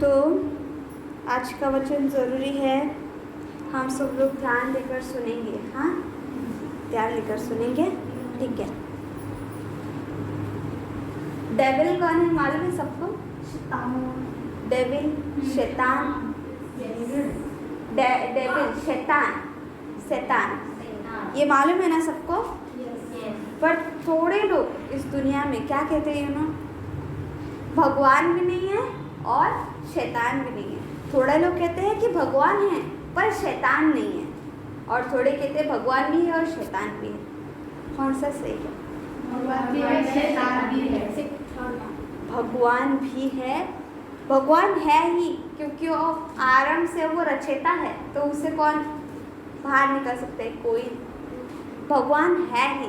तो आज का वचन ज़रूरी है, हम सब लोग ध्यान देकर सुनेंगे। हाँ, ध्यान देकर सुनेंगे, ठीक है। डेविल कौन है मालूम है सबको? डेविल, शैतान। डेविल शैतान, ये मालूम है ना सबको? पर थोड़े लोग इस दुनिया में क्या कहते हैं ना, भगवान भी नहीं है और शैतान भी नहीं है। थोड़े लोग कहते हैं कि भगवान है पर शैतान नहीं है, और थोड़े कहते हैं भगवान भी है और शैतान भी है। कौन सा सही है? भगवान भी है, भगवान है ही, क्योंकि वो आरंभ से वो रचयिता है, तो उसे कौन बाहर निकल सकता है? कोई। भगवान है ही,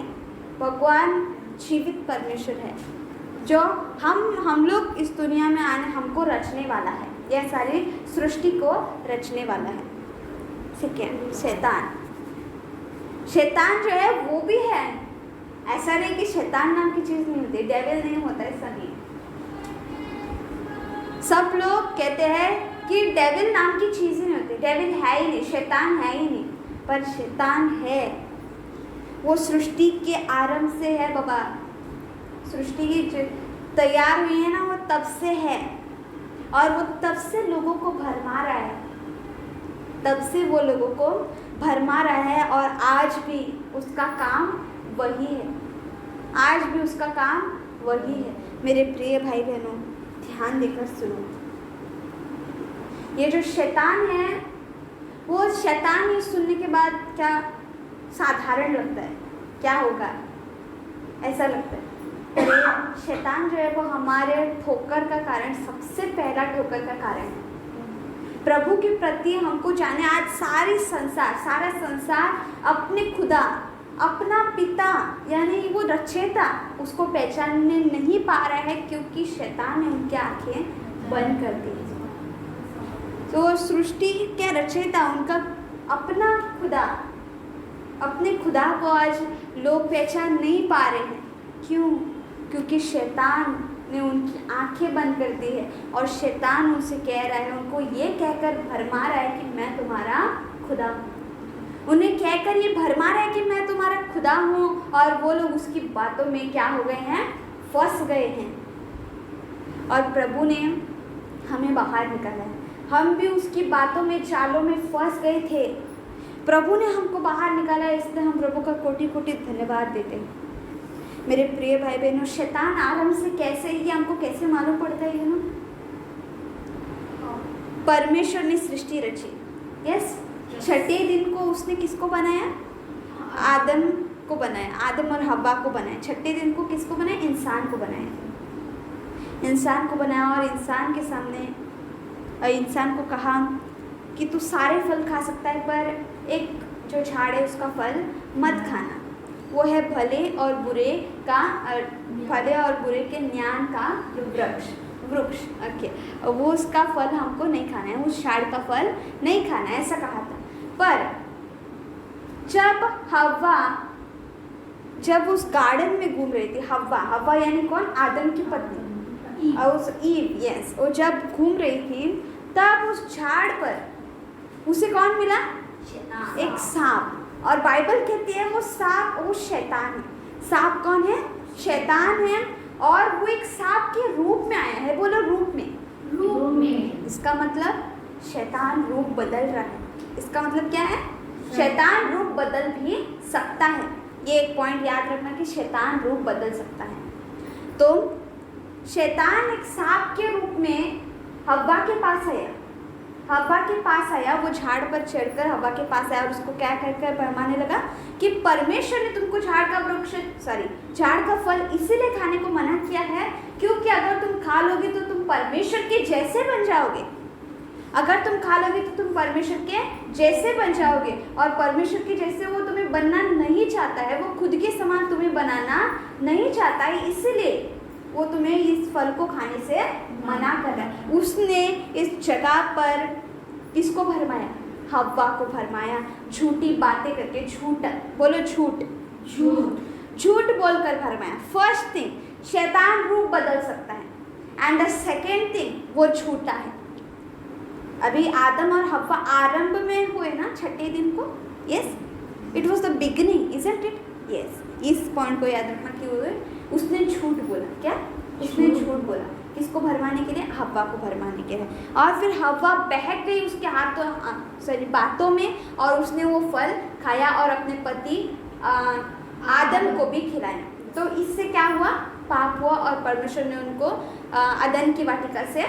भगवान जीवित परमेश्वर है, जो हम लोग इस दुनिया में आने हमको रचने वाला है, यह सारी सृष्टि को रचने वाला है। ठीक है। शैतान जो है वो भी है, ऐसा नहीं कि शैतान नाम की चीज़ नहीं होती, डेविल नहीं होता, ऐसा नहीं। सब लोग कहते हैं कि डेविल नाम की चीज़ ही नहीं होती, डेविल है ही नहीं, शैतान है ही नहीं, पर शैतान है। वो सृष्टि के आरंभ से है बाबा, सृष्टि की जो तैयार हुई है ना, वो तब से है, और वो तब से लोगों को भरमा रहा है, तब से वो लोगों को भरमा रहा है, और आज भी उसका काम वही है, आज भी उसका काम वही है। मेरे प्रिय भाई बहनों, ध्यान देकर सुनो। ये जो शैतान है, वो शैतान ये सुनने के बाद क्या साधारण लगता है, क्या होगा ऐसा लगता है, पर शैतान जो है वो हमारे ठोकर का कारण, सबसे पहला ठोकर का कारण है। प्रभु के प्रति हमको जाने, आज सारा संसार अपने खुदा, अपना पिता यानी वो रचयिता, उसको पहचानने नहीं पा रहा है, क्योंकि शैतान ने उनकी आंखें बंद कर दी। तो सृष्टि क्या रचयिता, उनका अपना खुदा, अपने खुदा को आज लोग पहचान नहीं पा रहे हैं। क्यों? क्योंकि शैतान ने उनकी आंखें बंद कर दी है, और शैतान उनसे कह रहा है, उनको ये कहकर भरमा रहा है कि मैं तुम्हारा खुदा हूँ। उन्हें कहकर ये भरमा रहा है कि मैं तुम्हारा खुदा हूँ, और वो लोग उसकी बातों में क्या हो गए हैं? फंस गए हैं। और प्रभु ने हमें बाहर निकाला है, हम भी उसकी बातों में, चालों में फंस गए थे। प्रभु ने हमको बाहर निकाला है, इसलिए हम प्रभु का कोटि कोटि धन्यवाद देते हैं। मेरे प्रिय भाई बहनों, शैतान आरंभ से कैसे, ये हमको कैसे मालूम पड़ता है ना? परमेश्वर ने सृष्टि रची, यस। छठे दिन को उसने किसको बनाया? आदम को बनाया, आदम और हव्वा को बनाया। छठे दिन को किसको बनाया? इंसान को बनाया, इंसान को बनाया, और इंसान के सामने इंसान को कहा कि तू सारे फल खा सकता है, पर एक जो झाड़ है उसका फल मत खाना, वो है भले और बुरे के ज्ञान का वृक्ष। ओके, वो उसका फल हमको नहीं खाना है, उस झाड़ का फल नहीं खाना है, ऐसा कहा था। पर जब हव्वा उस गार्डन में घूम रही थी, हव्वा यानी कौन? आदम की पत्नी, और उस ईव, यस, वो जब घूम रही थी, तब उस झाड़ पर उसे कौन मिला? एक सांप। और बाइबल कहती है वो सांप, वो शैतान है। सांप कौन है? शैतान है, और वो एक सांप के रूप में आया है। बोलो रूप में। इसका मतलब शैतान रूप बदल रहा है। इसका मतलब क्या है? शैतान रूप बदल भी सकता है। ये एक पॉइंट याद रखना कि शैतान रूप बदल सकता है। तो शैतान एक सांप के रूप में हव्वा के पास आया, वो झाड़ पर चढ़कर हव्वा के पास आया, और उसको क्या कहकर भरमाने लगा कि परमेश्वर ने तुमको झाड़ का फल इसीलिए खाने को मना किया है, क्योंकि अगर तुम खा लोगे तो तुम परमेश्वर के जैसे बन जाओगे। अगर तुम खा लोगे तो तुम परमेश्वर के जैसे बन जाओगे, और परमेश्वर के जैसे वो तुम्हें बनना नहीं चाहता है, वो खुद के समान तुम्हें बनाना नहीं चाहता है, इसलिए वो तुम्हें इस फल को खाने से मना कर रहा है। उसने इस जगह पर किसको भरमाया? हव्वा को भरमाया, झूठी बातें करके। बोलो झूठ बोलकर भरमाया। फर्स्ट थिंग, शैतान रूप बदल सकता है, एंड द सेकेंड थिंग, वो झूठा है। अभी आदम और हव्वा आरंभ में हुए ना छठे दिन को, yes, it was the beginning, isn't it? Yes, इस पॉइंट को याद रखना कि उसने झूठ बोला। क्या? उसने झूठ बोला। किसको भरमाने के लिए? हव्वा को भरमाने के लिए। और फिर हव्वा बहक गई उसके हाथों बातों में, और उसने वो फल खाया और अपने पति आदम को भी खिलाया। तो इससे क्या हुआ? पाप हुआ, और परमेश्वर ने उनको अदन की वाटिका से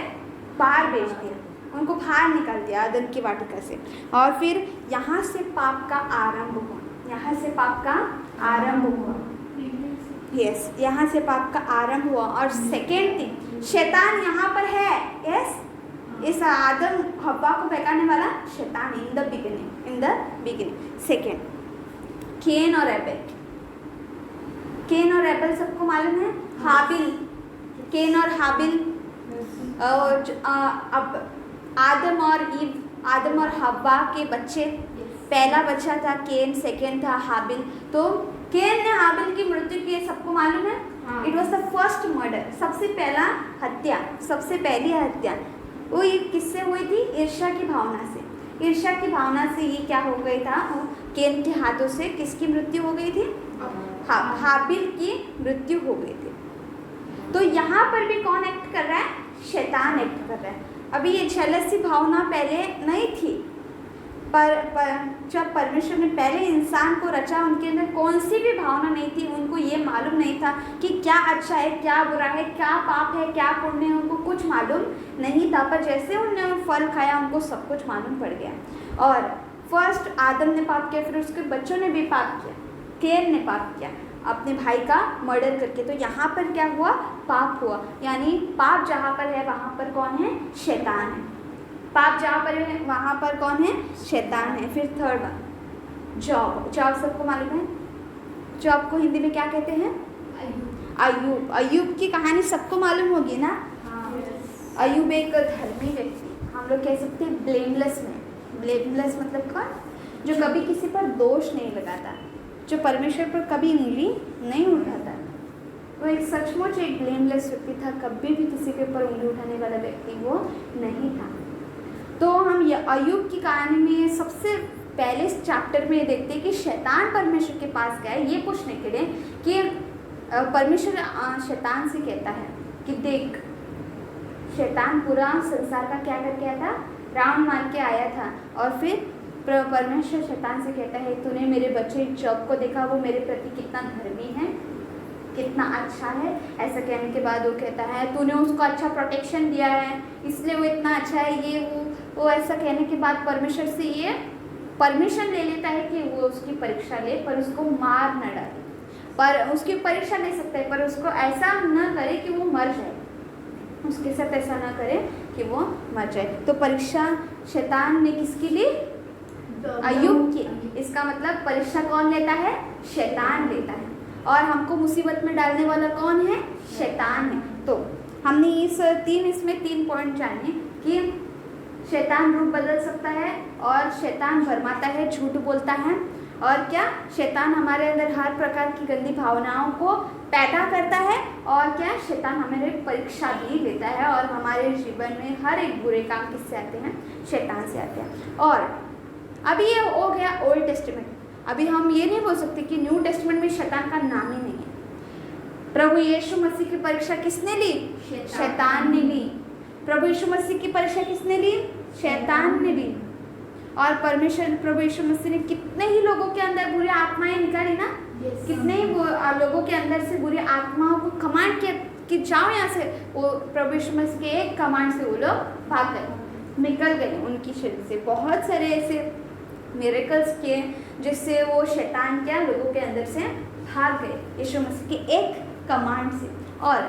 बाहर भेज दिया, उनको बाहर निकाल दिया अदन की वाटिका से। और फिर यहाँ से पाप का आरंभ हुआ, यहाँ से पाप का आरंभ हुआ। यस, यहाँ से पाप का आरंभ हुआ। और सेकेंड थिंग, शैतान यहाँ पर है। यस, इस आदम हव्वा को बहकाने वाला शैतान इन द बिगिनिंग। सेकेंड, केन और एबेल। केन और एबेल सबको मालूम है। हाबिल, केन और हाबिल, अब आदम और ईव, आदम और हव्वा के बच्चे। पहला बच्चा था केन, सेकेंड था हाबिल। तो केन ने हाबिल की मृत्यु की, सबको मालूम है। It was the first murder, सबसे पहला हत्या, सबसे पहली हत्या वो ये किससे हुई थी? ईर्ष्या की भावना से। ईर्ष्या की भावना से ये क्या हो गई था? केन के हाथों से किसकी मृत्यु हो गई थी? हाबिल की मृत्यु हो गई थी। तो यहाँ पर भी कौन एक्ट कर रहा है? शैतान एक्ट कर रहा है। अभी ये जेलसी भावना पहले नहीं थी, पर जब परमेश्वर ने पहले इंसान को रचा, उनके अंदर कौन सी भी भावना नहीं थी। उनको ये मालूम नहीं था कि क्या अच्छा है, क्या बुरा है, क्या पाप है, क्या पुण्य है, उनको कुछ मालूम नहीं था। पर जैसे उन्होंने फल खाया, उनको सब कुछ मालूम पड़ गया। और फर्स्ट आदम ने पाप किया, फिर उसके बच्चों ने भी पाप किया। केन ने पाप किया अपने भाई का मर्डर करके। तो यहाँ पर क्या हुआ? पाप हुआ। यानी पाप जहाँ पर है वहाँ पर कौन है? शैतान है। पाप जहाँ पर है वहाँ पर कौन है? शैतान है। फिर थर्ड वन, जॉब। जॉब सबको मालूम है। जॉब को हिंदी में क्या कहते हैं? अयूब। अयूब की कहानी सबको मालूम होगी ना। अयूब एक धर्मी व्यक्ति, हम लोग कह सकते हैं ब्लेमलेस में। ब्लेमलेस मतलब कौन? जो कभी किसी पर दोष नहीं लगाता, जो परमेश्वर पर कभी उंगली नहीं उठाता। वो एक सचमुच एक ब्लेमलेस व्यक्ति था, कभी भी किसी के ऊपर उंगली उठाने वाला व्यक्ति वो नहीं था। तो हम ये अयूब की कहानी में सबसे पहले चैप्टर में देखते हैं कि शैतान परमेश्वर के पास गया ये पूछने के लिए कि परमेश्वर शैतान से कहता है कि देख, शैतान पूरा संसार का क्या करके आया था? राउंड मार के आया था। और फिर परमेश्वर शैतान से कहता है, तूने मेरे बच्चे जॉब को देखा, वो मेरे प्रति कितना धर्मी है, कितना अच्छा है। ऐसा कहने के बाद वो कहता है, तूने उसको अच्छा प्रोटेक्शन दिया है, इसलिए वो इतना अच्छा है। ये वो ऐसा कहने के बाद परमेश्वर से ये परमिशन ले लेता है कि वो उसकी परीक्षा ले, पर उसको मार न डाले। पर उसकी परीक्षा ले सकता है, पर उसको ऐसा न करे कि वो मर जाए। उसके साथ ऐसा ना करे कि वो मर जाए। तो परीक्षा शैतान ने किसकी ली? अयूब की। इसका मतलब परीक्षा कौन लेता है? शैतान लेता है। और हमको मुसीबत में डालने वाला कौन है? शैतान है। तो हमने इसमें तीन पॉइंट जाने कि शैतान रूप बदल सकता है, और शैतान भरमाता है, झूठ बोलता है, और क्या शैतान हमारे अंदर हर प्रकार की गंदी भावनाओं को पैदा करता है, और क्या शैतान हमारे परीक्षा भी लेता है, और हमारे जीवन में हर एक बुरे काम किससे आते हैं? शैतान से आते हैं। और अभी ये हो गया ओल्ड टेस्टामेंट। अभी हम ये नहीं बोल सकते कि न्यू टेस्टामेंट में शैतान का नाम ही नहीं है। प्रभु यीशु मसीह की परीक्षा किसने ली? शैतान ने ली। प्रभु यीशु मसीह की परीक्षा किसने ली? शैतान ने ली। और परमेश्वर प्रभु यीशु मसीह ने कितने ही लोगों के अंदर बुरी आत्माएं निकाली ना। कितने ही लोगों के अंदर से बुरी आत्माओं को कमांड किया कि जाओ यहाँ से। वो प्रभु यीशु मसीह के एक कमांड से वो लोग भाग गए, निकल गए उनकी शरीर से। बहुत सारे ऐसे मिरेकल्स किए जिससे वो शैतान क्या लोगों के अंदर से भाग गए यीशु मसीह के एक कमांड से। और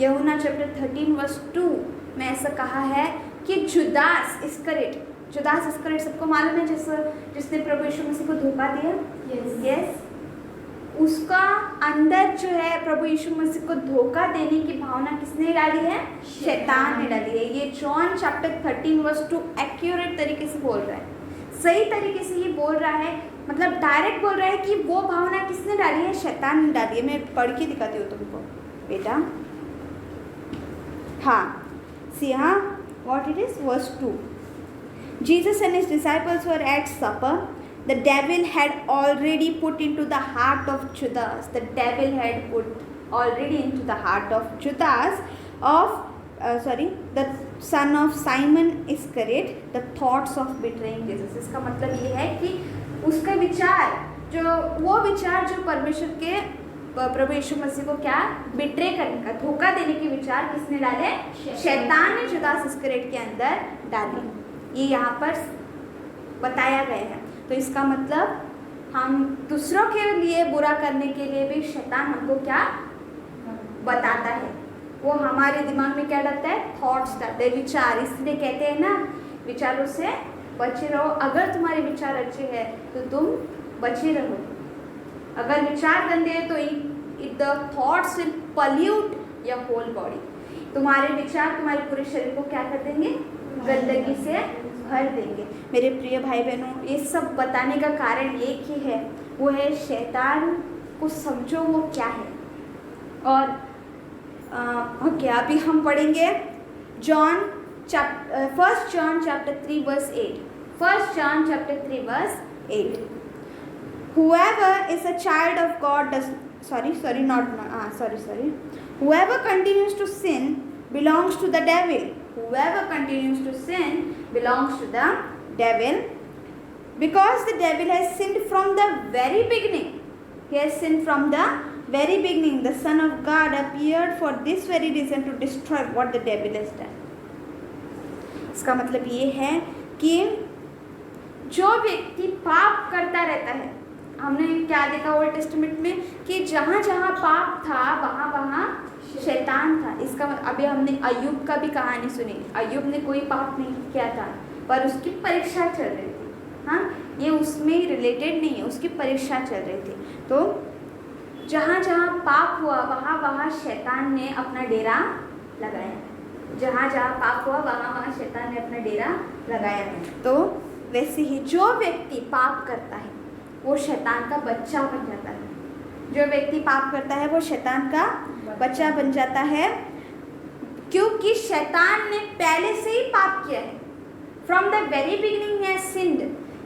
यूहन्ना चैप्टर 13 वर्स 2 में ऐसा कहा है कि जुदास इस्करियोट सबको मालूम है, जिसने प्रभु यीशु मसीह को धोखा दिया। यस, उसका अंदर जो है प्रभु यीशु मसीह को धोखा देने की भावना किसने डाली है? शैतान ने डाली है। ये जॉन चैप्टर 13 वर्स 2 एक्यूरेट तरीके से बोल रहा है, सही तरीके से ये बोल रहा है, मतलब डायरेक्ट बोल रहा है कि वो भावना किसने डाली है? शैतान ने डाली है। मैं पढ़ के दिखाती हूँ तुमको बेटा। हाँ, what it is, verse 2. Jesus and his disciples were at supper. The devil had already put into the heart of Judas. The devil had put already into the heart of Judas the son of Simon Iscariot, the thoughts of betraying Jesus. इसका मतलब ये है कि उसका विचार जो परमेश्वर के प्रभु यीशु मसीह को क्या बिट्रे करने का, धोखा देने के विचार किसने डाले? शैतान ने जुदास इस्करियोत के अंदर डाले। ये यहाँ पर बताया गया है। तो इसका मतलब हम दूसरों के लिए बुरा करने के लिए भी शैतान हमको क्या बताता है, वो हमारे दिमाग में क्या डालता है? थॉट्स डालते हैं, विचार। इसलिए कहते हैं ना, विचारों से बचे रहो। अगर तुम्हारे विचार अच्छे हैं तो तुम बचे रहो। अगर विचार गंदे हैं तो the thoughts will pollute your whole body. तुम्हारे विचार तुम्हारे पूरे शरीर को क्या कर देंगे? गंदगी से भर देंगे। मेरे प्रिय भाई बहनों, ये सब बताने का कारण एक ही है, वो है शैतान को समझो वो क्या है। और ओके, अभी हम पढ़ेंगे first John chapter 3 verse 8। First John chapter 3 verse 8। Whoever is a child of God does whoever continues to sin belongs to the devil. Whoever continues to sin belongs to the devil, because the devil has sinned from the very beginning. He has sinned from the very beginning. The Son of God appeared for this very reason, to destroy what the devil has done. इसका मतलब ये है कि जो व्यक्ति पाप करता रहता है, हमने क्या देखा ओल्ड टेस्टामेंट में कि जहाँ जहाँ पाप था वहाँ वहाँ शैतान था। इसका अभी हमने अय्यूब का भी कहानी सुनी। अय्यूब ने कोई पाप नहीं किया था, पर उसकी परीक्षा चल रही थी। हाँ, ये उसमें रिलेटेड नहीं है, उसकी परीक्षा चल रही थी। तो जहाँ जहाँ पाप हुआ वहाँ वहाँ शैतान ने अपना डेरा लगाया। जहाँ जहाँ पाप हुआ वहाँ वहाँ शैतान ने अपना डेरा लगाया। तो वैसे ही जो व्यक्ति पाप करता है वो शैतान का बच्चा बन जाता है। जो व्यक्ति पाप करता है वो शैतान का बच्चा बन जाता है, क्योंकि शैतान ने पहले से ही पाप किया है। फ्रॉम द वेरी बिगिनिंग ही हैज सिन्ड।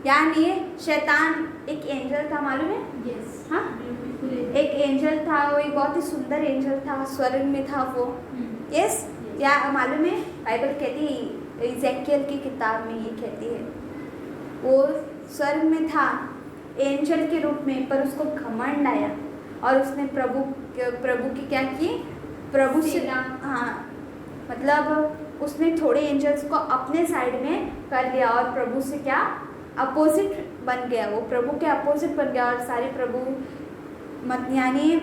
यानी शैतान एक एंजल था, मालूम है? यस, हाँ, एक एंजल था। वो एक बहुत ही सुंदर एंजल था, स्वर्ग में था वो। यस, या मालूम है? बाइबल कहती है, इज़ेकियल की किताब में ये कहती है, वो स्वर्ग में था एंजल के रूप में, पर उसको घमंड आया और उसने प्रभु की क्या की? प्रभु से, हाँ, मतलब उसने थोड़े एंजल्स को अपने साइड में कर लिया और प्रभु से क्या अपोजिट बन गया। वो प्रभु के अपोजिट बन गया और सारे यानी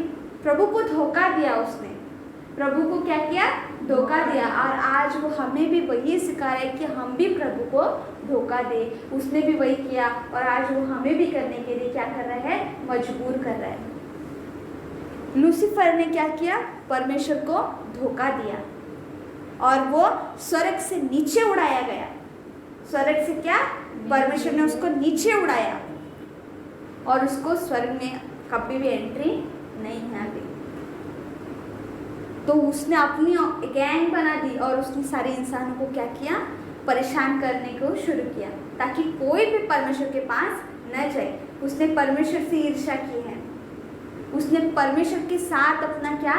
प्रभु को धोखा दिया। उसने प्रभु को क्या किया? धोखा दिया। और आज वो हमें भी वही सिखा रहा है कि हम भी प्रभु को धोखा दे। उसने भी वही किया और आज वो हमें भी करने के लिए क्या कर रहा है? मजबूर कर रहा है। लूसीफर ने क्या किया? परमेश्वर को धोखा दिया और वो स्वर्ग से नीचे उड़ाया गया। स्वर्ग से क्या? परमेश्वर ने उसको नीचे उड़ाया और उसको स्वर्ग में कभी भी एंट्री नहीं है अभी। तो उसने अपनी गैंग बना दी और उसने सारे इंसानों को क्या किया? परेशान करने को शुरू किया, ताकि कोई भी परमेश्वर के पास न जाए। उसने परमेश्वर से ईर्ष्या की है, उसने परमेश्वर के साथ अपना क्या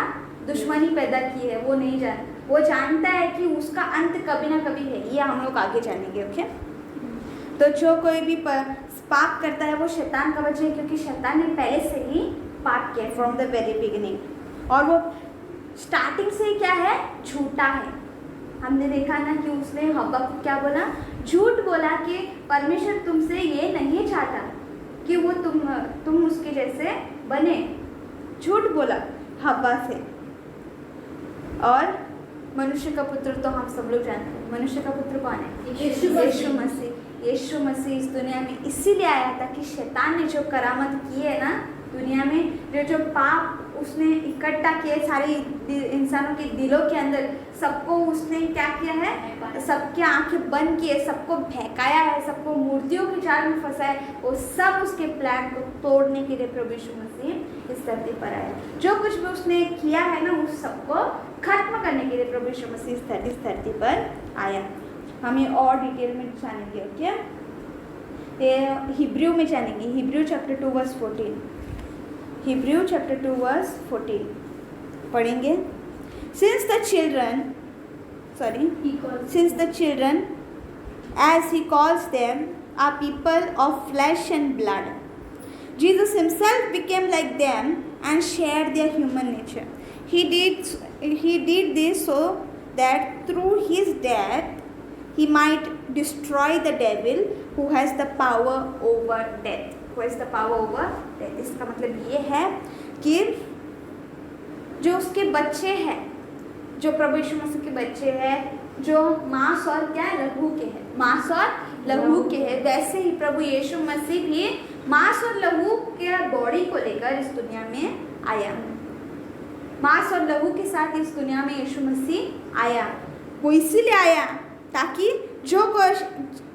दुश्मनी पैदा की है। वो नहीं जान, वो जानता है कि उसका अंत कभी ना कभी है। ये हम लोग आगे जानेंगे। ओके, तो जो कोई भी पाप करता है वो शैतान का बच्चा है, क्योंकि शैतान ने पहले से ही पाप किया फ्रॉम द वेरी बिगिनिंग। और वो स्टार्टिंग से क्या है? झूठा है। हमने देखा ना कि उसने हव्वा को क्या बोला? झूठ बोला कि परमेश्वर तुमसे ये नहीं चाहता कि वो तुम उसके जैसे बने। झूठ बोला हव्वा से। और मनुष्य का पुत्र तो हम सब लोग जानते हैं। मनुष्य का पुत्र कौन है? यीशु मसीह। यीशु मसीह इस दुनिया में इसीलिए आया था कि शैतान ने जो करामत की है ना दुनिया में, जो पाप उसने इकट्ठा किए सारे इंसानों के दिलों के अंदर, सबको उसने क्या किया है? सबके आंखें बंद किए, सबको बहकाया है, सबको मूर्तियों के जाल में फंसाया। वो सब उसके प्लान को तोड़ने के लिए प्रभु यीशु मसीह इस धरती पर आया। जो कुछ भी उसने किया है ना, उस सबको खत्म करने के लिए प्रभु यीशु मसीह इस धरती पर आया। हम ये और डिटेल में जानेंगे। ओके, ये हिब्रू में जानेंगे। Hebrew chapter 2 verse 14, Hebrew chapter 2 verse 14 पढ़ेंगे। Since the children, as he calls them, are people of flesh and blood, Jesus himself became like them and shared their human nature. He did this so that through his death he might destroy the devil who has the power over death. Who has the power over death? इसका मतलब ये है कि जो उसके बच्चे हैं, जो प्रभु यीशु मसीह के बच्चे हैं, जो मांस और क्या लहू के हैं, मांस और लहू के हैं, वैसे ही प्रभु यीशु मसीह भी मांस और लहू के बॉडी को लेकर इस दुनिया में आया। मांस और लहू के साथ इस दुनिया में यीशु मसीह आया। वो इसीलिए आया ताकि जो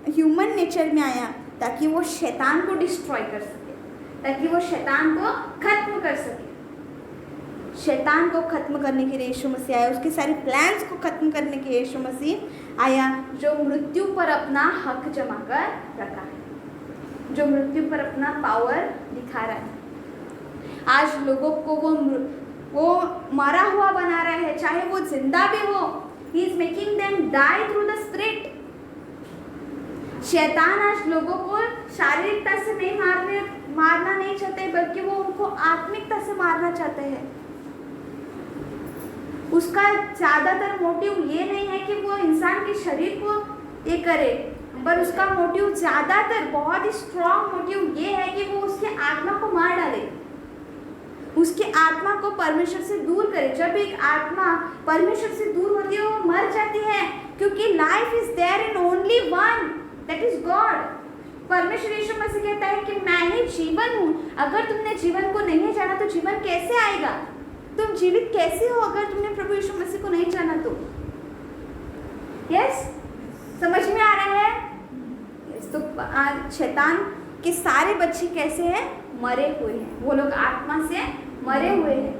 ह्यूमन नेचर में आया, ताकि वो शैतान को डिस्ट्रॉय कर सके, ताकि वो शैतान को खत्म कर सके। शैतान को खत्म करने के लिए यीशु मसीह आया, उसके सारे प्लान्स को खत्म करने के लिए यीशु मसीह आया, जो मृत्यु पर अपना हक जमा कर रखा है, जो मृत्यु पर अपना पावर दिखा रहा है। आज लोगों को वो मरा हुआ बना रहा है, चाहे वो जिंदा भी हो। He is making them die through the spirit. शैतान आज लोगों को शारीरिकता से नहीं मारना नहीं चाहते, बल्कि वो उनको आत्मिकता से मारना चाहते हैं। उसका ज़्यादातर मोटिव ये नहीं है कि वो इंसान के शरीर को ये करे, पर उसका मोटिव ज़्यादातर बहुत ही स्ट्रॉन्ग मोटिव ये है कि वो उसके आत्मा को मार डाले, उसके आत्मा को परमेश्वर से दूर करे। जब एक आत्मा परमेश्वर से दूर होती है, वो मर जाती है, क्योंकि life is there in only one, that is God. परमेश्वर यीशु मसीह कहता है कि मैं ही जीवन हूँ। अगर तुमने जीवन को नहीं जाना तो जीवन कैसे आएगा? तुम जीवित कैसे हो अगर तुमने प्रभु यीशु मसीह को नहीं जाना? तो यस, समझ में आ रहा है? यस। तो शैतान के सारे बच्चे कैसे हैं? मरे हुए हैं। वो लोग आत्मा से मरे हुए हैं।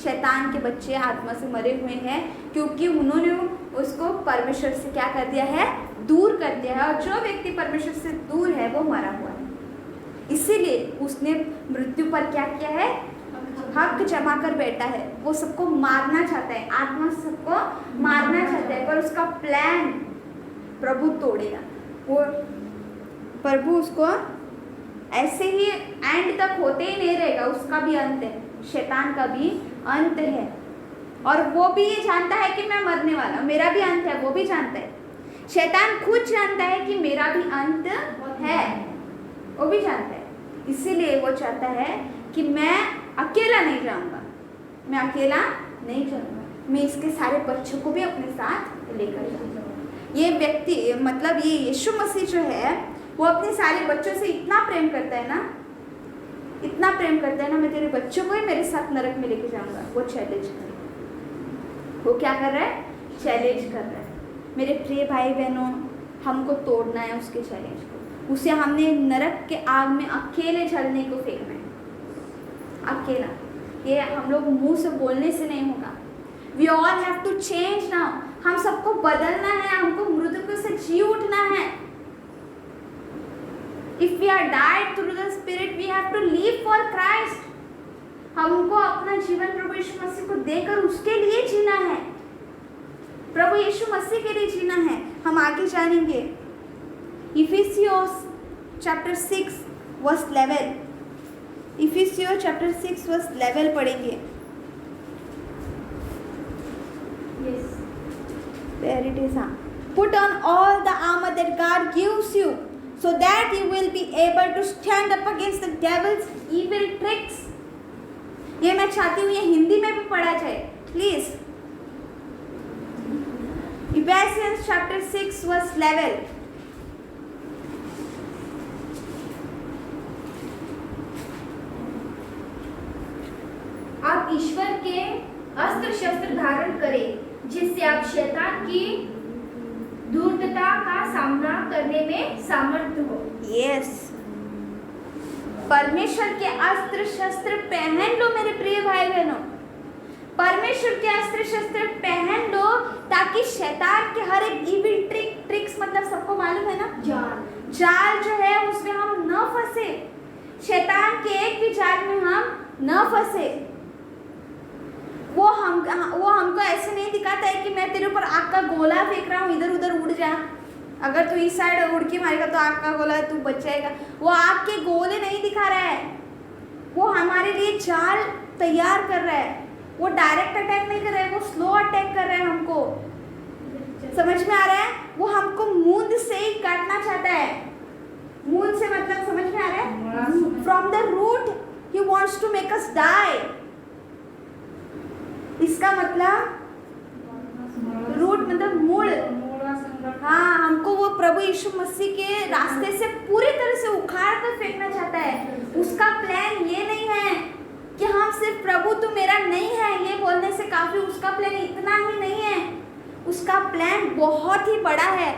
शैतान के बच्चे आत्मा से मरे हुए हैं, क्योंकि उन्होंने उसको परमेश्वर से क्या कर दिया है? दूर कर दिया है। और जो व्यक्ति परमेश्वर से दूर है वो मरा हुआ है। इसीलिए उसने मृत्यु पर क्या किया है? हक जमा कर बैठा है। वो सबको मारना चाहता है, आत्मा से सबको मारना चाहता है, पर उसका प्लान प्रभु तोड़ेगा। वो प्रभु उसको ऐसे ही एंड तक होते ही नहीं रहेगा, उसका भी अंत है, शैतान का भी अंत है। और वो भी ये जानता है कि मैं मरने वाला, मेरा भी अंत है, वो भी जानता है। शैतान खुद जानता है कि मेरा भी अंत है, वो भी जानता है। इसीलिए वो चाहता है कि मैं अकेला नहीं जाऊंगा, मैं अकेला नहीं जाऊंगा, मैं इसके सारे बच्चों को भी अपने साथ लेकर जाऊंगा। ये व्यक्ति मतलब ये यीशु मसीह जो है, वो अपने सारे बच्चों से इतना प्रेम करता है ना, इतना प्रेम करता है ना, मैं तेरे बच्चों को ही मेरे साथ नरक में लेके जाऊंगा। वो चैलेंज कर रहा है। वो क्या कर रहा है? चैलेंज कर रहा है। मेरे प्रिय भाई बहनों, हमको तोड़ना है उसके चैलेंज को। उसे हमने नरक के आग में अकेले जलने को फेंकना है, अकेला। ये हम लोग मुंह से बोलने से नहीं होगा। We all have to change now. हम सबको बदलना है, हमको मृत्यु से जी उठना है। If we are died through the Spirit, we have to live for Christ. हमको अपना जीवन प्रभु यीशु मसीह को देकर उसके लिए जीना है, प्रभु यीशु मसीह के लिए जीना है। हम आगे जानेंगे इफिसियोस चैप्टर 6 वर्स 11। इफिसियोस चैप्टर 6 वर्स 11 पढ़ेंगे। Yes. There it is. Put on all the armor that God gives you, so that you will be able to stand up against the devil's evil tricks. ये मैं चाहती हूँ ये हिंदी में भी पढ़ा जाए, प्लीज। Ephesians chapter 6 verse 11. आप ईश्वर के अस्त्र शस्त्र धारण करें, जिससे आप शैतान की धूर्तता का सामना करने में सामर्थ्य हो। यस, परमेश्वर के अस्त्र शस्त्र पहन लो मेरे प्रिय भाई बहनों। परमेश्वर के अस्त्र शस्त्र पहन लो, ताकि शैतान के हर एक इविल ट्रिक्स मतलब सबको मालूम है ना? जाल। जाल जो है उसमें हम न फंसे, शैतान के एक भी जाल में हम न फंसे। वो हमको ऐसे नहीं दिखाता है कि मैं तेरे ऊपर आग का गोला फेंक रहा हूँ, इधर उधर उड़ जा, अगर तू इस साइड उड़ के मारेगा तो आग का गोला तू बच जाएगा। वो आग के गोले नहीं दिखा रहा है, वो हमारे लिए जाल तैयार कर रहा है। वो डायरेक्ट अटैक नहीं कर रहा है, वो स्लो अटैक कर रहा है हमको। समझ में आ रहा है? वो हमको मूंद से ही काटना चाहता है। मूंद से मतलब समझ में आ रहा है? From the root he wants to make us die. इसका मतलब रूट मतलब मूल। हाँ, हमको वो प्रभु यीशु मसीह के रास्ते से पूरी तरह से उखाड़ कर फेंकना चाहता है। उसका प्लान ये नहीं है कि हम सिर्फ प्रभु तू मेरा नहीं है ये बोलने से काफी। उसका प्लान इतना ही नहीं है, उसका प्लान बहुत ही बड़ा है।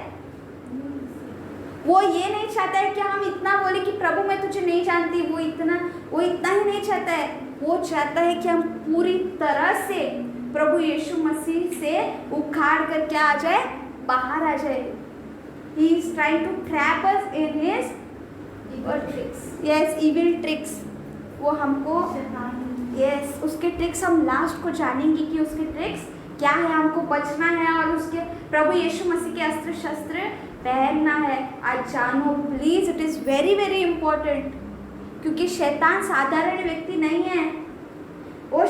वो ये नहीं चाहता है कि हम इतना बोले कि प्रभु मैं तुझे नहीं जानती, वो इतना ही नहीं चाहता है। वो चाहता है कि हम पूरी तरह से प्रभु यीशु मसीह से उखाड़ कर क्या आ जाए, बाहर आ जाए। He is trying to trap us in his evil tricks. Yes, evil tricks. वो हमको yes, उसके ट्रिक्स हम लास्ट को जानेंगे कि उसके ट्रिक्स क्या है, हमको बचना है और उसके प्रभु यीशु मसीह के अस्त्र शस्त्र पहनना है। आज जानो please, it is very very important, क्योंकि शैतान साधारण व्यक्ति नहीं है। वो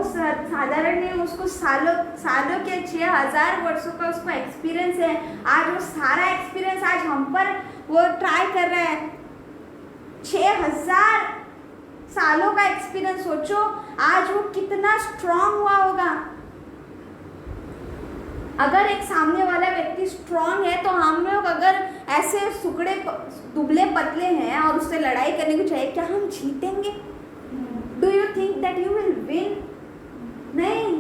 साधारण नहीं, उसको सालों के 6000 वर्षों का उसको एक्सपीरियंस है। आज वो सारा एक्सपीरियंस आज हम पर वो ट्राई कर रहा है। 6000 सालों का एक्सपीरियंस, सोचो आज वो कितना स्ट्रांग हुआ होगा। अगर एक सामने वाला व्यक्ति स्ट्रांग है तो हम लोग अगर ऐसे सुकड़े दुबले पतले हैं और उससे लड़ाई करने को चाहिए, क्या हम जीतेंगे? Do you think that you will win? नहीं।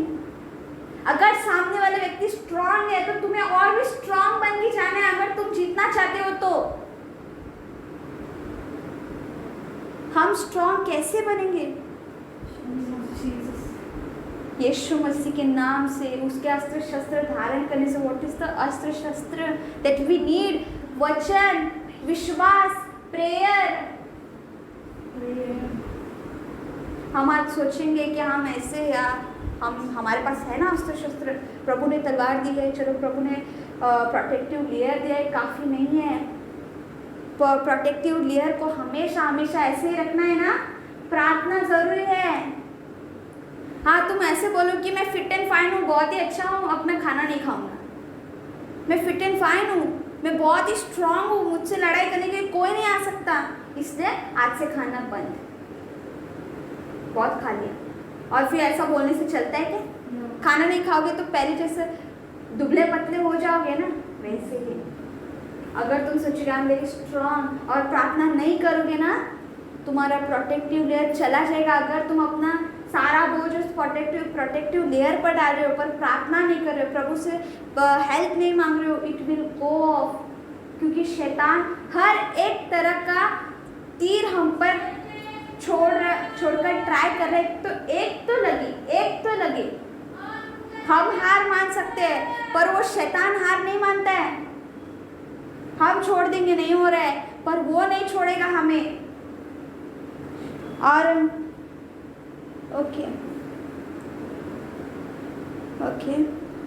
अगर सामने वाला व्यक्ति स्ट्रांग है तो तुम्हें और भी स्ट्रांग बन के जाना है अगर तुम जीतना चाहते हो तो। हम स्ट्रांग कैसे बनेंगे? यीशु मसीह के नाम से, उसके अस्त्र शस्त्र धारण करने से। व्हाट इज द अस्त्र शस्त्र दैट वी नीड? वचन, विश्वास, प्रेयर। हम आज सोचेंगे कि हम ऐसे यार हमारे पास है ना अस्त्र शस्त्र, प्रभु ने तलवार दी है, चलो प्रभु ने प्रोटेक्टिव लेयर दिया है, काफ़ी नहीं है। प्रोटेक्टिव लेयर को हमेशा हमेशा ऐसे ही रखना है ना। प्रार्थना ज़रूरी है। हाँ, तुम ऐसे बोलो कि मैं फिट एंड फाइन हूँ, बहुत ही अच्छा हूँ, अब मैं खाना नहीं खाऊंगा। मैं फिट एंड फाइन हूँ, मैं बहुत ही स्ट्रांग हूँ, मुझसे लड़ाई करने के लिए कोई नहीं आ सकता, इसलिए आज से खाना बंद, बहुत खा लिया। और फिर ऐसा बोलने से चलता है क्या? खाना नहीं खाओगे तो पहले जैसे दुबले पतले हो जाओगे ना, वैसे ही अगर तुम सोचोगे आई एम वेरी स्ट्रांग और प्रार्थना नहीं करोगे ना, तुम्हारा प्रोटेक्टिव लेयर चला जाएगा। अगर तुम अपना सारा बोझ उस प्रोटेक्टिव लेयर पर डाल रहे हो पर प्रार्थना नहीं कर रहे हो, प्रभु से हेल्प नहीं मांग रहे हो, इट विल गो ऑफ। क्योंकि शैतान हर एक तरह का तीर हम पर छोड़कर ट्राई कर रहे हैं, तो एक तो लगे। हम हार मान सकते हैं पर वो शैतान हार नहीं मानता है। हम छोड़ देंगे नहीं हो रहा है पर वो नहीं छोड़ेगा हमें। और ओके,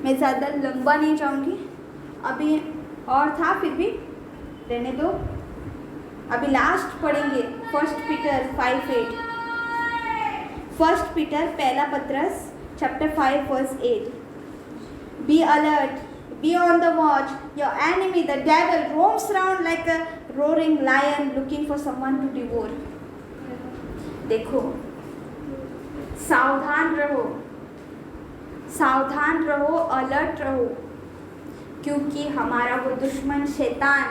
मैं ज़्यादा लंबा नहीं जाऊंगी, अभी और था फिर भी रहने दो। अभी लास्ट पढ़ेंगे 1 पीटर 5:8। 1 पीटर पहला पत्रस chapter 5 verse 8। Be alert, be on the watch. Your enemy, the devil, roams around like a roaring lion looking for someone to devour. देखो, सावधान रहो, अलर्ट रहो, क्योंकि हमारा वो दुश्मन शैतान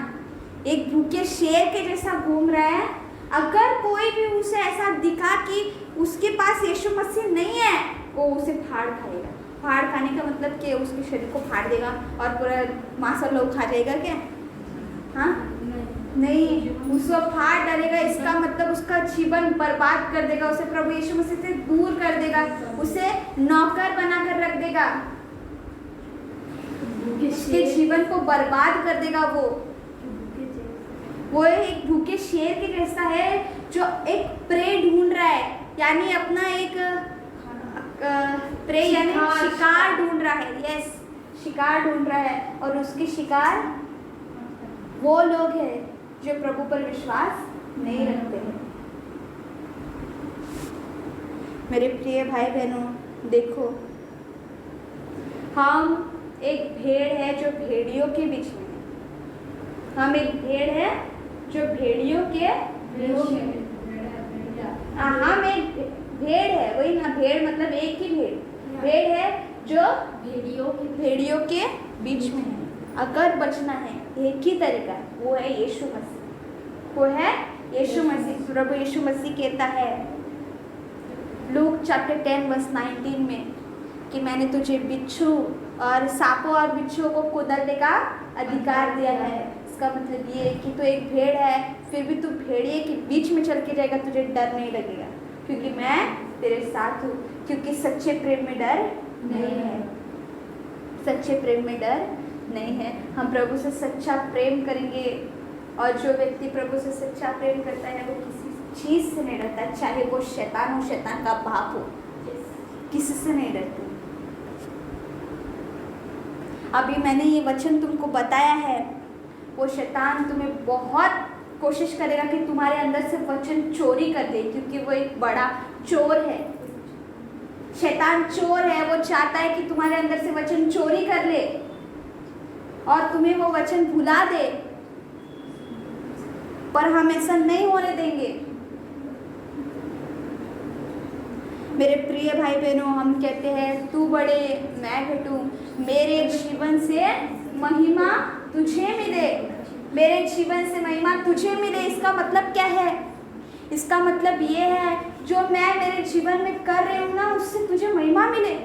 एक भूखे शेर के जैसा घूम रहा है। अगर कोई भी उसे ऐसा दिखा कि उसके पास यीशु मसीह नहीं है, वो उसे फाड़ खाएगा। फाड़ खाने का मतलब कि उसके शरीर को फाड़ देगा और पूरा मांस लोग खा जाएगा क्या? हाँ नहीं, उसको फाड़ डालेगा। इसका मतलब उसका जीवन बर्बाद कर देगा, उसे प्रभु यीशु मसीह से दूर कर देगा, उसे नौकर बनाकर रख देगा। उसके जीवन को बर्बाद कर देगा। वो एक भूखे शेर के जैसा है जो एक प्रे ढूंढ रहा है, यानी अपना एक प्रे यानी शिकार ढूंढ रहा है। यस, शिकार ढूंढ रहा है, और उसके शिकार वो लोग हैं जो प्रभु पर विश्वास नहीं रखते हैं। मेरे प्रिय भाई बहनों, देखो, हम एक भेड़ है जो भेड़ियों के बीच में है। हम एक भेड़ है जो भेड़ियों के बीच में है। हम एक भेड़ है, वही ना, भेड़ मतलब एक ही भेड़। भेड़ है जो भेड़ियों के बीच में है। अगर बचना है, एक ही तरीका है, वो है यीशु मसीह। वो है यीशु मसीह। प्रभु यीशु मसीह कहता है लूक चैप्टर 10 वर्स 19 में कि मैंने तुझे बिच्छू और सांपों और बिच्छुओं को कुचलने का अधिकार दिया है। इसका मतलब ये कि तू एक भेड़ है, फिर भी तू भेड़िए के बीच में चल के जाएगा, तुझे डर नहीं लगेगा, क्योंकि मैं तेरे साथ हूँ। क्योंकि सच्चे प्रेम में डर नहीं है। सच्चे प्रेम में डर नहीं है। हम प्रभु से सच्चा प्रेम करेंगे, और जो व्यक्ति प्रभु से सच्चा प्रेम करता है वो किसी चीज़ से नहीं डरता, चाहे वो शैतान हो, शैतान का बाप हो, किसी से नहीं डरते। अभी मैंने ये वचन तुमको बताया है, वो शैतान तुम्हें बहुत कोशिश करेगा कि तुम्हारे अंदर से वचन चोरी कर दे, क्योंकि वो एक बड़ा चोर है। शैतान चोर है, वो चाहता है कि तुम्हारे अंदर से वचन चोरी कर ले और तुम्हें वो वचन भुला दे, पर हम ऐसा नहीं होने देंगे। मेरे प्रिय भाई बहनों, हम कहते हैं तू बढ़े मैं घटूं, मेरे जीवन से महिमा तुझे मिले, मेरे जीवन से महिमा तुझे मिले। इसका मतलब क्या है? इसका मतलब ये है जो मैं मेरे जीवन में कर रही हूँ ना, उससे तुझे महिमा मिले।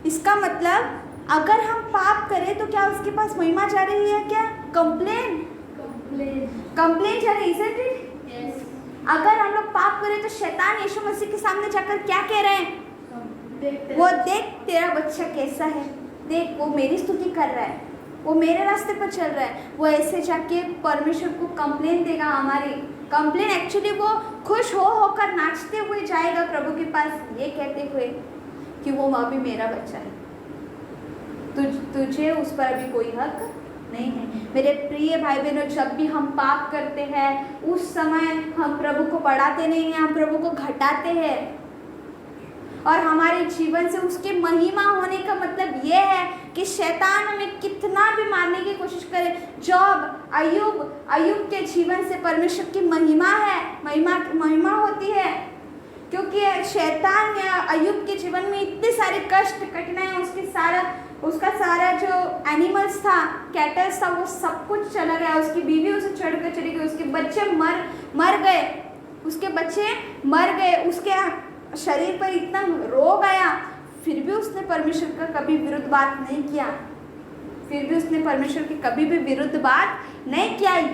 इसका मतलब अगर हम पाप करें तो क्या उसके पास महिमा जा रही है? क्या कंप्लेन जा रही है? अगर हम लोग पाप करें तो शैतान यीशु मसीह के सामने जाकर क्या कह रहे हैं? वो देख तेरा बच्चा कैसा है, देख वो मेरी स्तुति कर रहा है, वो मेरे रास्ते पर चल रहा है। वो ऐसे जाके परमेश्वर को कंप्लेन देगा। हमारी कंप्लेन एक्चुअली वो खुश होकर नाचते हुए जाएगा प्रभु के पास, ये कहते हुए कि वो अभी मेरा बच्चा है, तुझे उस पर अभी कोई हक नहीं है। मेरे प्रिय भाई बहनों, जब भी हम पाप करते हैं उस समय हम प्रभु को बढ़ाते नहीं हैं, हम प्रभु को घटाते हैं, और हमारे जीवन से उसके महिमा होने का मतलब ये है कि शैतान हमें कितना भी मारने की कोशिश करे, जॉब, अय्यूब के जीवन से परमेश्वर की महिमा है, महिमा होती है, क्योंकि शैतान या अय्यूब के जीवन में इतने सारे कष्ट, कठिनाइयाँ, उसका सारा जो एनिमल्स था, कैटल्स था, वो सब कुछ चला गया। उसकी बीवी उसे छोड़कर चली गई, उसके बच्चे मर गए, उसके शरीर पर इतना रोग आया, फिर भी उसने परमेश्वर का कभी विरुद्ध बात नहीं किया।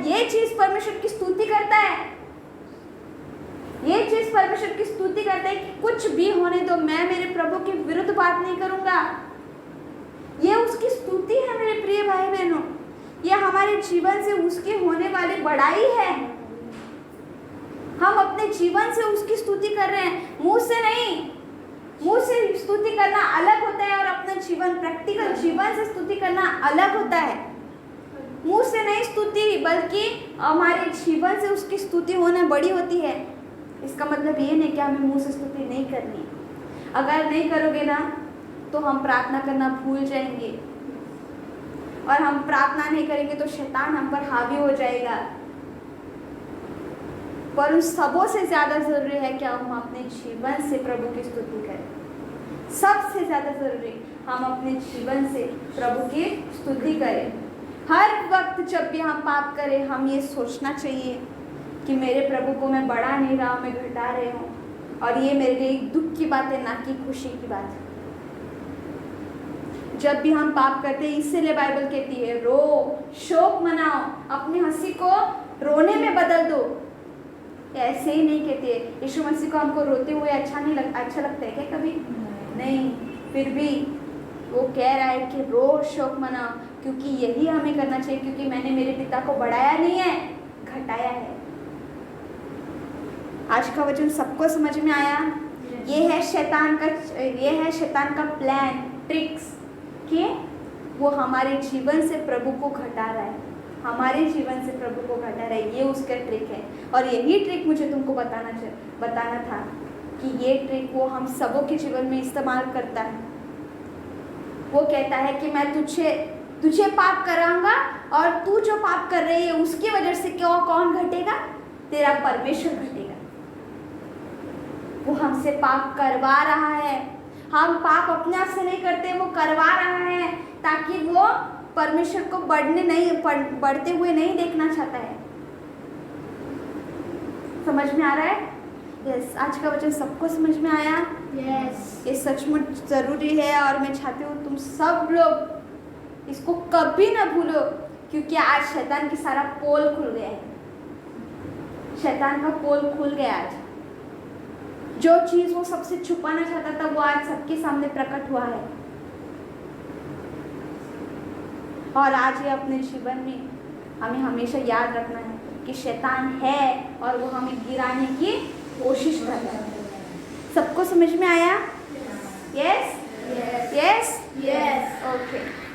ये चीज़ परमेश्वर की स्तुति करता है कि कुछ भी होने दो, मैं मेरे प्रभु के विरुद्ध बात नहीं करूँगा। ये उसकी स्तुति है मेरे प्रिय भाई बहनों। ये हमारे जीवन से उसकी होने वाली बड़ाई है। हम अपने जीवन से उसकी स्तुति कर रहे हैं, मुंह से नहीं। मुंह से स्तुति करना अलग होता है और अपना जीवन, प्रैक्टिकल जीवन से स्तुति करना अलग होता है। मुंह से नहीं स्तुति, बल्कि हमारे जीवन से उसकी स्तुति होना बड़ी होती है। इसका मतलब ये नहीं कि हमें मुंह से स्तुति नहीं करनी। अगर नहीं करोगे ना तो हम प्रार्थना करना भूल जाएंगे, और हम प्रार्थना नहीं करेंगे तो शैतान हम पर हावी हो जाएगा। पर उन सबों से ज़्यादा ज़रूरी है कि हम अपने जीवन से प्रभु की स्तुति करें। सबसे ज़्यादा ज़रूरी हम अपने जीवन से प्रभु की स्तुति करें। हर वक्त जब भी हम पाप करें, हम ये सोचना चाहिए कि मेरे प्रभु को मैं बढ़ा नहीं रहा हूँ, मैं घटा रही हूँ, और ये मेरे लिए एक दुख की बात है, ना कि खुशी की बात है। जब भी हम पाप करते हैं, इसीलिए बाइबल कहती है रो, शोक मनाओ, अपनी हंसी को रोने में बदल दो। ऐसे ही नहीं कहते। यीशु मसीह को हमको रोते हुए अच्छा लगता है क्या कभी? नहीं। फिर भी वो कह रहा है कि रो, शोक मनाओ, क्योंकि यही हमें करना चाहिए, क्योंकि मैंने मेरे पिता को बढ़ाया नहीं है, घटाया है। आज का वचन सबको समझ में आया? ये है शैतान का प्लान, ट्रिक्स कि वो हमारे जीवन से प्रभु को घटा रहा है, हमारे जीवन से प्रभु को घटा रहा है। ये उसका ट्रिक है, और यही ट्रिक मुझे तुमको बताना था कि ये ट्रिक वो हम सबों के जीवन में इस्तेमाल करता है। वो कहता है कि मैं तुझे पाप कराऊंगा, और तू जो पाप कर रही है उसकी वजह से कौन घटेगा? तेरा परमेश्वर घटेगा। वो हमसे पाप करवा रहा है, हम पाप अपने आप से नहीं करते, वो करवा रहा है ताकि वो परमेश्वर को बढ़ते हुए नहीं देखना चाहता है। समझ में आ रहा है? यस, आज का वचन सबको समझ में आया? यस। ये सचमुच ज़रूरी है, और मैं चाहती हूँ तुम सब लोग इसको कभी ना भूलो, क्योंकि आज शैतान की सारा पोल खुल गया है। शैतान का पोल खुल गया आज। जो चीज़ वो सबसे छुपाना चाहता था वो आज सबके सामने प्रकट हुआ है, और आज ये अपने जीवन में हमें हमेशा याद रखना है कि शैतान है और वो हमें गिराने की कोशिश कर रहा है। सबको समझ में आया? Yes? Yes. Yes? Yes. Okay.